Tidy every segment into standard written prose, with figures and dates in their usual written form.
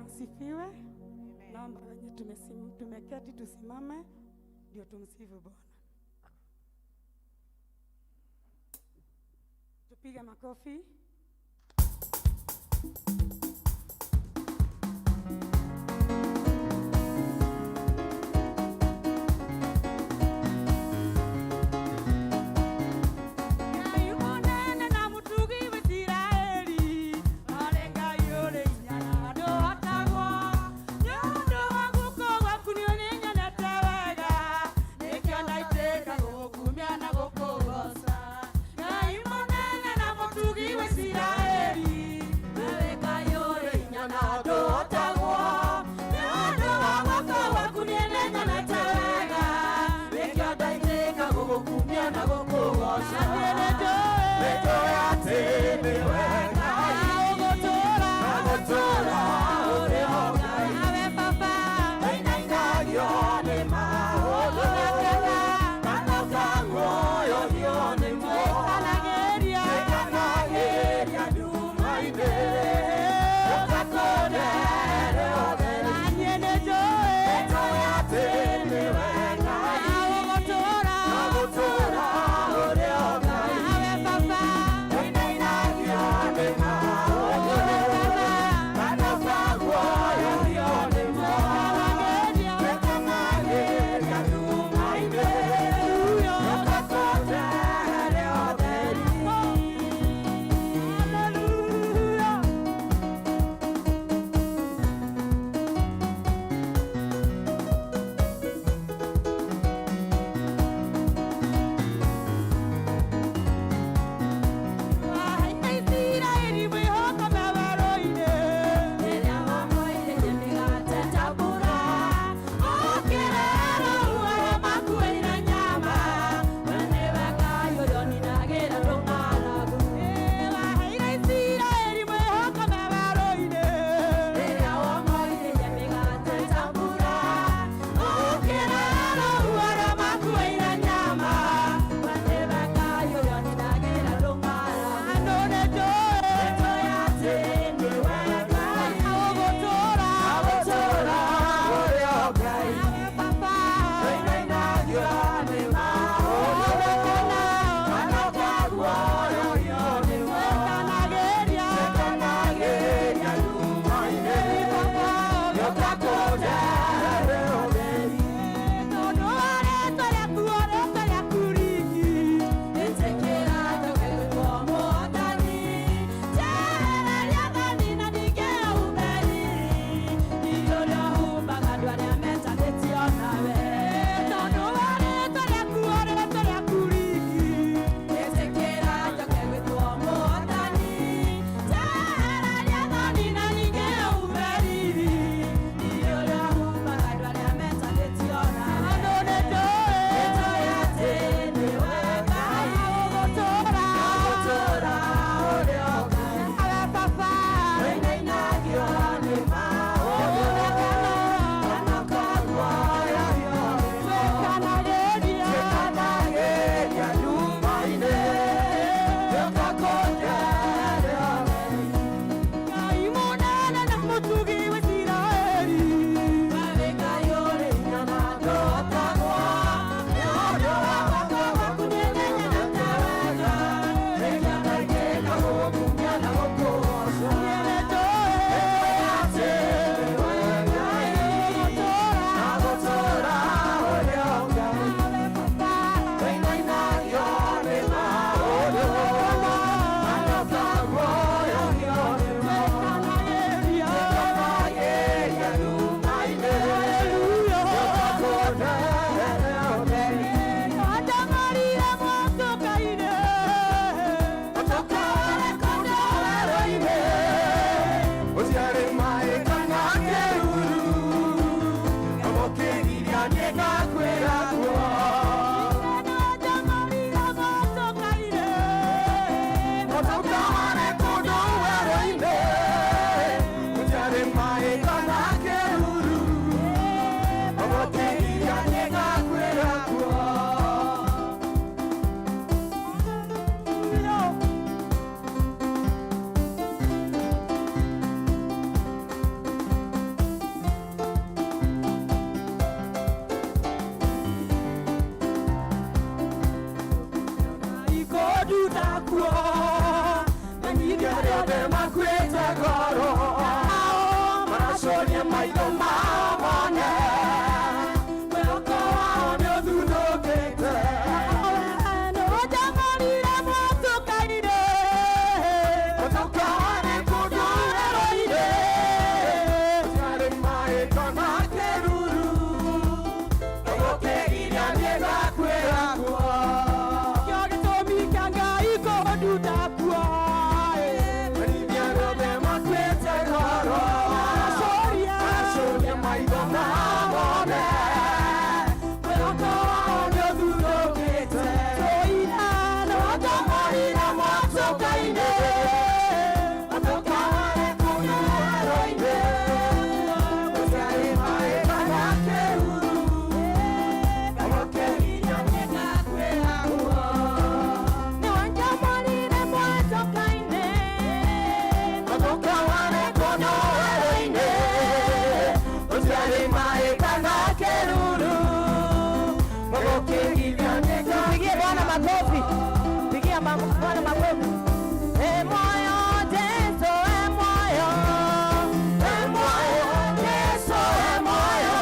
Bwana asifiwe. Naomba wenye tumeketi tusimame ndio tumsifu Bwana. Tupige makofi. makwete goro Marashoria maido mamone Mweko wao niodhunokete Nojamarire motukaire Motukawane kudueroire Jare mae kona keruru Ogokegiria niega kweraguo Kyoge tomi kanga iko dudakua Maribia robe makwete goro Marashoria maido mamone Mweko wao niodhunokete Toina nojamarire motukaire Motukawane kudueroire Jare mae kona keruru Ogokegiria niega kweraguo Nojamarire motukaine Motukawane kudueroire Jare mae kona keruru Ogokegiria niega Pigie Bwana makofi. Pigia Bwana makofi. Moyo Yesu, moyo. Moyo Yesu, moyo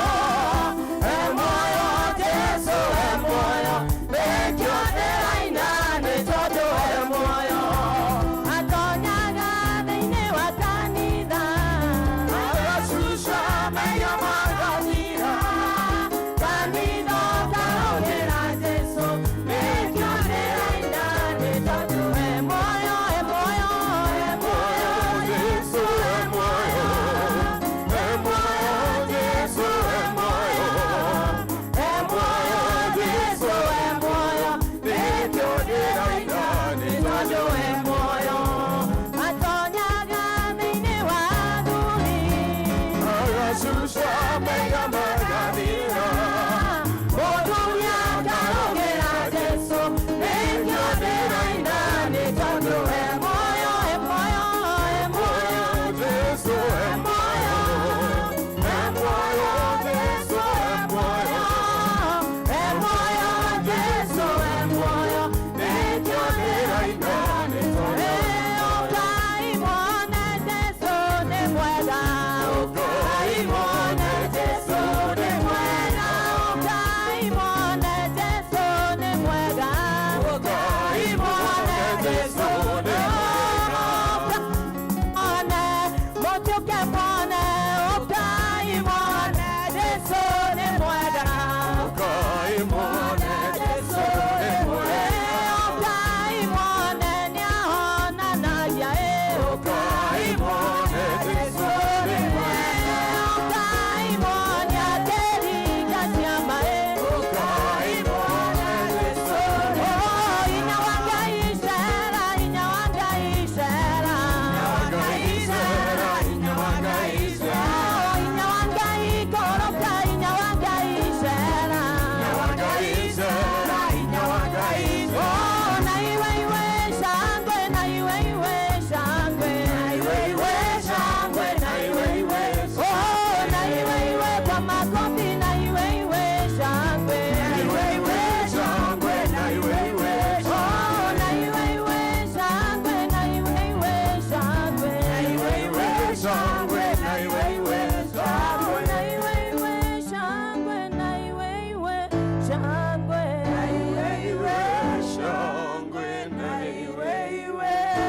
Yesu, moyo Bekiotera inane todo moyo Atonyaga thĩinĩ wa kanitha. Agashusha meyo maganira Kanitha karogera Jesu Bekiotera inane todo moyo Yesu, moyo Yesu, moyo Yesu, moyo Bekiotera inane todo moyo Atonyaga thĩinĩ wa thuri. Agashusha meyo maganira Mũtumia karogera Jesu Bekiotera inane todo moyo Yesu, moyo Yesu, moyo Bekiotera inane todo Kaimo